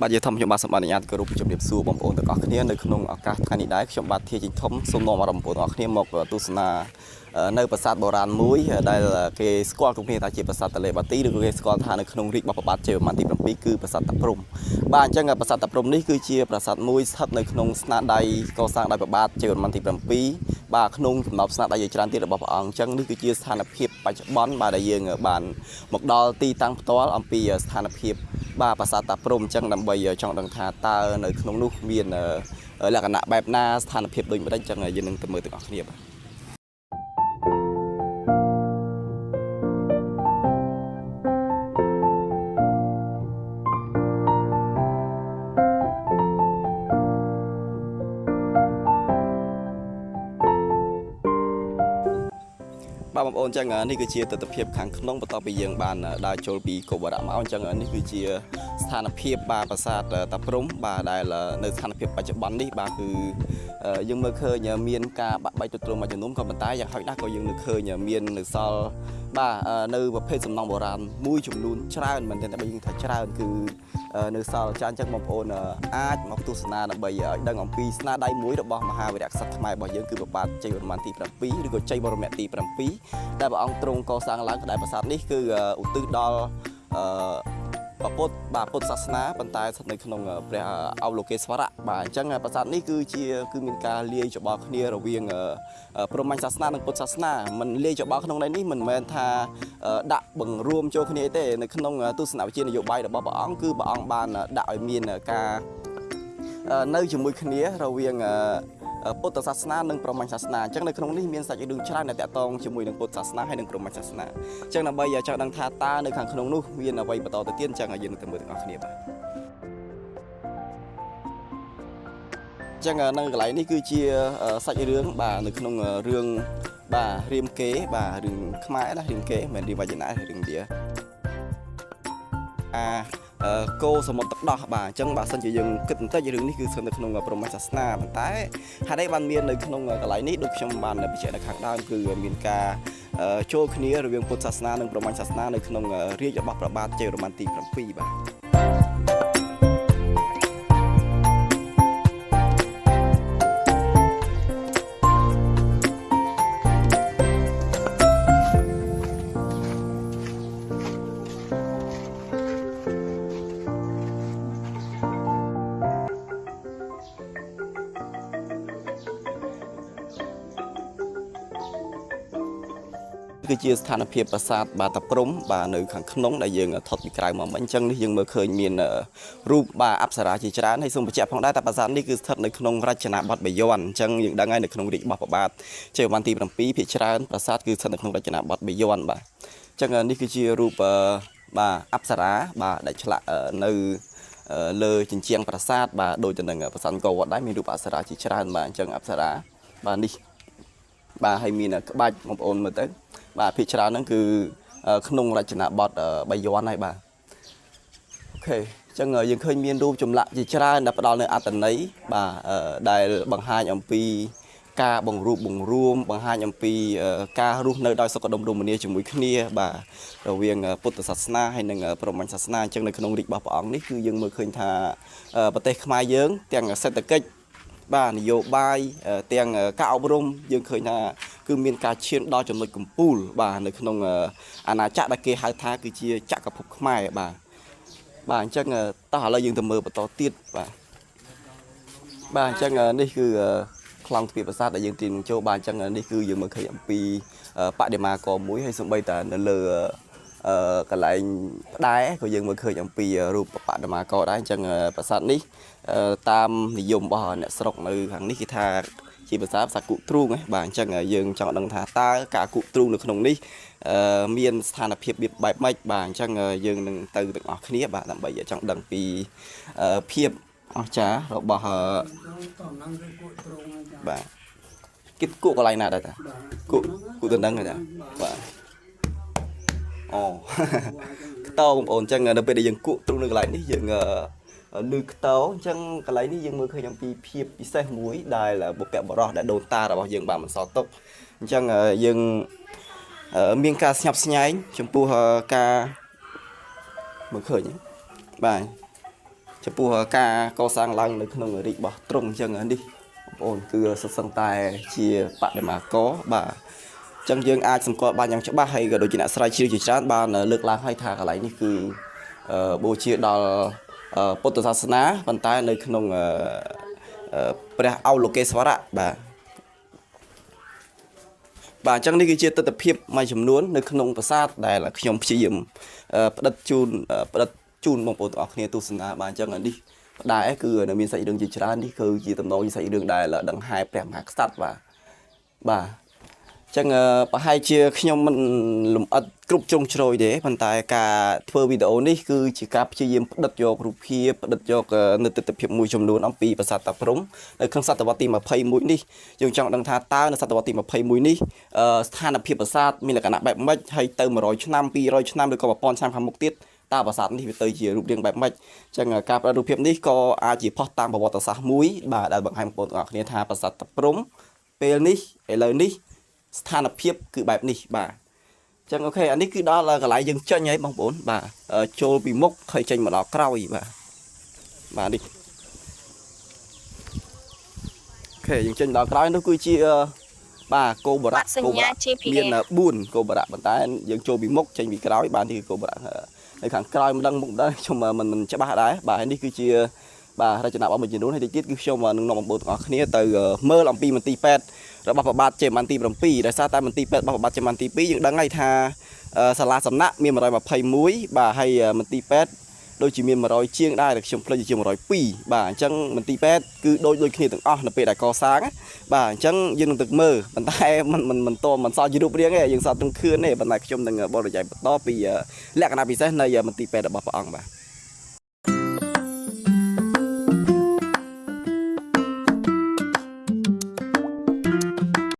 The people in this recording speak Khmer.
បាទយើងធំខ្ញុំបាទសម្បត្តិញ្ញាតគោរពជំរាបសួរបងប្អូនទាំងអស់គ្នានៅក្នុងឱកាសថ្ងៃនេះដែរខ្ញុំបាទធាជីងធំសូមនាំអារម្មណ៍បងប្អូនទាំងអស់គ្នាមកទស្សនានៅប្រាសាទបុរាណមួយដែលគេស្គាល់គ្រប់គ្នាថាជាប្រាសាទតលេបាទីឬក៏គេស្គាល់ថានៅក្នុងរាជបព្វបាទជ័យវរ្ម័នទី7គឺប្រាសាទតាព្រំបាទអញ្ចឹងប្រាសាទតាព្រំនេះគឺជាប្រាសាទមួយស្ថិតនៅក្នុងស្នាដៃកសាងដោយព្រះបាទជ័យវរ្ម័នទី7បាទក្នុងចំណោមស្នាដៃជាច្រើនទៀតរបស់ព្រះអង្គអញ្ចឹងនេះគឺជាស្ថានភាពបច្ចុប្បន្នបាទដែលយើងបានមកដល់ទីតាំងផ្ទាល់អំពីស្ថានភាពបាទប្រាសាទតាព្រំអញ្ចឹងដើម្បីចង់ដឹងថាតើនៅក្នុងនោះមានលក្ខណៈបែបណាស្ថានភាពដូចម្ដេចអញ្ចឹងយើងនឹងទៅមើលទាំងអស់គ្នាបាទបងប្អូនអញ្ចឹងនេះគឺជាទស្សនវិជ្ជាខាងក្នុងបន្ទាប់ពីយើងបានដើរចូលពីកុវរៈមកអញ្ចឹងនេះគឺជាស្ថានភាពបាទប្រាសាទតាព្រំបាទដែលនៅស្ថានភាពបច្ចុប្បន្ននេះបាទគឺយើងមើលឃើញមានការបាក់បែកទ្រុងមួយចំនួនក៏ប៉ុន្តែយ៉ាងហោចណាស់ក៏យើងនឹកឃើញមាននៅសល់បាទនៅប្រភេទសំណង់បុរាណមួយចំនួនច្រើនមែនទែនតែយើងថាច្រើនគឺនៅសល់ច្រើនអញ្ចឹងបងប្អូនអាចមកទស្សនាដើម្បីឲ្យដឹងអំពីស្នាដៃមួយរបស់មហាវីរក្សត្រខ្មែររបស់យើងគឺព្រះបាទជ័យវរ្ម័នទី7ឬក៏ជ័យបរមៈទី7ដែលព្រះអង្គទ្រង់កសាងឡើងក្បែរប្រាសាទនេះគឺឧទ្ទិសដល់ពុទ្ធសាសនាប៉ុន្តែស្ថិតនៅក្នុងព្រះអវលោកេស្វរៈបាទអញ្ចឹងប្រាសាទនេះគឺមានការលាយច្បល់គ្នារវាងព្រហ្មញ្ញសាសនានិងពុទ្ធសាសនាមិនលាយច្បល់ក្នុងនេះមិនមែនថាដាក់បង្រួមចូលគ្នាទេនៅក្នុងទស្សនវិជ្ជានយោបាយរបស់ព្រះអង្គគឺព្រះអង្គបានដាក់ឲ្យមានការនៅជាមួយគ្នារវាងពុទ្ធសាសនានិងព្រហ្មញ្ញសាសនាអញ្ចឹងនៅក្នុងនេះមានសាច់រឿងច្រើនដែលតាក់ទងជាមួយនឹងពុទ្ធសាសនាហើយនិងព្រហ្មញ្ញសាសនាអញ្ចឹងដើម្បីចង់ដឹងថាតើនៅខាងក្នុងនោះមានអ្វីបន្តទៅទៀតអញ្ចឹងយើងនឹងទៅមើលទាំងអស់គ្នាបាទអញ្ចឹងនៅកន្លែងនេះគឺជាសាច់រឿងបាទនៅក្នុងរឿងបាទរាមកេរ្តិ៍បាទរឿងខ្មែរណារាមកេរ្តិ៍មិនមែនរឿងវចនៈរឿងវាគោសមុទ្រទឹកដោះបាទអញ្ចឹងបើសិនជាយើងគិតបន្តិចរឿងនេះគឺស្ថិតនៅក្នុងព្រហ្មញ្ញសាសនាប៉ុន្តែហេតុអីបានមាននៅក្នុងកន្លែងនេះដូចខ្ញុំបានបញ្ជាក់នៅខាងដើមគឺមានការចូលគ្នារវាងពុទ្ធសាសនានិងព្រហ្មញ្ញសាសនានៅក្នុងរាជរបស់ព្រះបាទជ័យវរ្ម័នទី7បាទគឺជាស្ថានភាពប្រាសាទបាទតាព្រំបាទនៅខាងក្នុងដែលយើងថតពីក្រៅមកមិញអញ្ចឹងនេះយើងមើលឃើញមានរូបបាទអប្សរាជាច្រើនហើយសូមបញ្ជាក់ផងដែរថាប្រាសាទនេះគឺស្ថិតនៅក្នុងរចនាបថបាយ័នអញ្ចឹងយើងដឹងហើយនៅក្នុងរាជរបស់ព្រះបាទជ័យវរ្ម័នទី7ភាគច្រើនប្រាសាទគឺស្ថិតនៅក្នុងរចនាបថបាយ័នបាទអញ្ចឹងនេះគឺជារូបបាទអប្សរាបាទដែលឆ្លាក់នៅលើជញ្ជាំងប្រាសាទបាទដូចទៅនឹងប្រាសាទអង្គរវត្តដែរមានរូបអប្សរាជាច្រើនបាទអញ្ចឹងអប្សរាបាទនេះបាទហើយមានក្បាច់បងប្អូនមើលទៅបាទភាគច្រើនហ្នឹងគឺក្នុងរចនាបថបាយ័នហើយបាទអូខេអញ្ចឹងយើងឃើញមានរូបចម្លាក់ជាច្រើនដែលផ្ដល់នៅអត្ថន័យបាទដែលបង្ហាញអំពីការបង្រួបបង្រួមបង្ហាញអំពីការរស់នៅដោយសុខដុមរមនាជាមួយគ្នាបាទរវាងពុទ្ធសាសនាហើយនិងព្រហ្មញ្ញសាសនាអញ្ចឹងនៅក្នុងរាជរបស់ព្រះអង្គនេះគឺយើងមើលឃើញថាប្រទេសខ្មែរយើងទាំងសេដ្ឋកិច្ចបាទនយោបាយទាំងការអប់រំយើងឃើញថាគឺមានការឈានដល់ចំណុចកំពូលបាទនៅក្នុងអាណាចក្រដែលគេហៅថាគឺជាចក្រភពខ្មែរបាទអញ្ចឹងតោះឥឡូវយើងទៅមើលបន្តទៀតបាទអញ្ចឹងនេះគឺខ្លងទ្វារប្រាសាទដែលយើងទីនឹងចូលបាទអញ្ចឹងនេះគឺយើងមើលឃើញអំពីបដិមាករមួយហើយសូម្បីតែនៅលើកន្លែងផ្តែរក៏យើងមើលឃើញអំពីរូបបដិមាករដែរអញ្ចឹងប្រាសាទនេះតាមនិយមរបស់អ្នកស្រុកនៅខាងនេះគេថាជាភាសាគុទ្រូងបាទអញ្ចឹងយើងចង់ដឹងថាតើការគុទ្រូងនៅក្នុងនេះមានស្ថានភាពបែបម៉េចបាទអញ្ចឹងយើងនឹងទៅទាំងអស់គ្នាបាទដើម្បីចង់ដឹងពីភាពអស្ចារ្យរបស់បាទគិតគក់កន្លែងណាដែរតាគក់ទៅដឹងទេតាបាទអូខ្ទោបងប្អូនអញ្ចឹងនៅពេលដែលយើងគក់ទ្រូងនៅកន្លែងនេះយើងលឺខ្ទោអញ្ចឹងកន្លែងនេះយើងមើលឃើញអំពីភាពពិសេសមួយដែលបុព្វបុរសដែលដូនតារបស់យើងបានបន្សល់ទុកអញ្ចឹងយើងមានការស្ញប់ស្ញែងចំពោះការមើលឃើញបាទ អ ចំពោះការកសាងឡើងនៅក្នុងរាជរបស់ទ្រង់អញ្ចឹងនេះបងប្អូនគឺសិតសឹងតែជាបដិមាករបាទអញ្ចឹងយើងអាចសម្គាល់បានយ៉ាងច្បាស់ហើយក៏ដូចជាអ្នកស្រាវជ្រាវជាច្រើនបានលើកឡើងឲ្យថាកន្លែងនេះគឺបូជាដល់ពុទ្ធសាសនាប៉ុន្តែនៅក្នុងព្រះអោលោកេស្វរៈបាទបាទអញ្ចឹងនេះគឺជាទស្សនវិជ្ជាមួយចំនួននៅក្នុងប្រាសាទដែលខ្ញុំព្យាយាមផ្ដិតជូនបងប្អូនទាំងអស់គ្នាទស្សនាបាទអញ្ចឹងនេះដែរគឺនៅមានសាច់រឿងជាច្រើននេះគឺជាតំណងជាសាច់រឿងដែលដង្ហែព្រះមហាក្សត្របាទអញ្ចឹងប្រហែលជាខ្ញុំមិនលំអិតគ្រប់ជ្រុងជ្រោយទេប៉ុន្តែការធ្វើវីដេអូនេះគឺជាការព្យាយាមផ្ដិតយករូបភាពផ្ដិតយកនៅទស្សនវិជ្ជាមួយចំនួនអំពីប្រាសាទតាព្រហ្មនៅក្នុងសតវត្សទី21នេះយើងចង់ដឹងថាតើនៅសតវត្សទី21នេះស្ថានភាពប្រាសាទមានលក្ខណៈបែបម៉េចហើយទៅ100ឆ្នាំ200ឆ្នាំឬក៏1000ឆ្នាំខាងមុខទៀតតើប្រាសាទនេះវាទៅជារូបរាងបែបម៉េចអញ្ចឹងការផ្ដិតរូបភាពនេះក៏អាចជាផុសតាមប្រវត្តិសាស្ត្រមួយបាទដែលបង្ហាញបងប្អូនទាំងអស់គ្នាថាប្រាសាទតាព្រហ្មពេលនេះឥឡូវនេះស្ថានភាពគឺបែបនេះបាទអញ្ចឹងអូខេអានេះគឺដល់កន្លែងយើងចេញហើយបងប្អូនបាទចូលពីមុខហើយចេញមកដល់ក្រោយបាទនេះអូខេយើងចេញដល់ក្រោយនោះគឺជាបាទគោបរៈមាន4គោបរៈប៉ុន្តែយើងចូលពីមុខចេញពីក្រោយបាទនេះគឺគោបរៈនៅខាងក្រោយមិនដឹងមុខដែរខ្ញុំមិនច្បាស់ដែរបាទនេះគឺជាបាទរចនាបថមួយចំនួនហើយតិចទៀតគឺខ្ញុំនឹងនាំបងប្អូនទាំងអស់គ្នាទៅមើលអំពីមន្ទីរពេទ្យរបស់ព្រះបាទជ័យវរ្ម័នទី7ដោយសារតែមន្ទីរពេទ្យរបស់ព្រះបាទជ័យវរ្ម័នទី2យើងដឹងហើយថាសាលាសំណាក់មាន121បាទហើយមន្ទីរពេទ្យដូចជាមាន100ជាងដែរតែខ្ញុំភ្លេចជា102បាទអញ្ចឹងមន្ទីរពេទ្យគឺដូចគ្នាទាំងអស់នៅពេលដែលកសាងបាទអញ្ចឹងយើងនឹងទៅមើលប៉ុន្តែមិនសល់ជារូបរាងទេយើងសល់ទាំងខឿនទេប៉ុន្តែខ្ញុំនឹងបរិយាយបន្តពីលក្ខណៈពិសេសនៃមន្ទីរពេទ្យរបស់ព្រះអង្គបាទ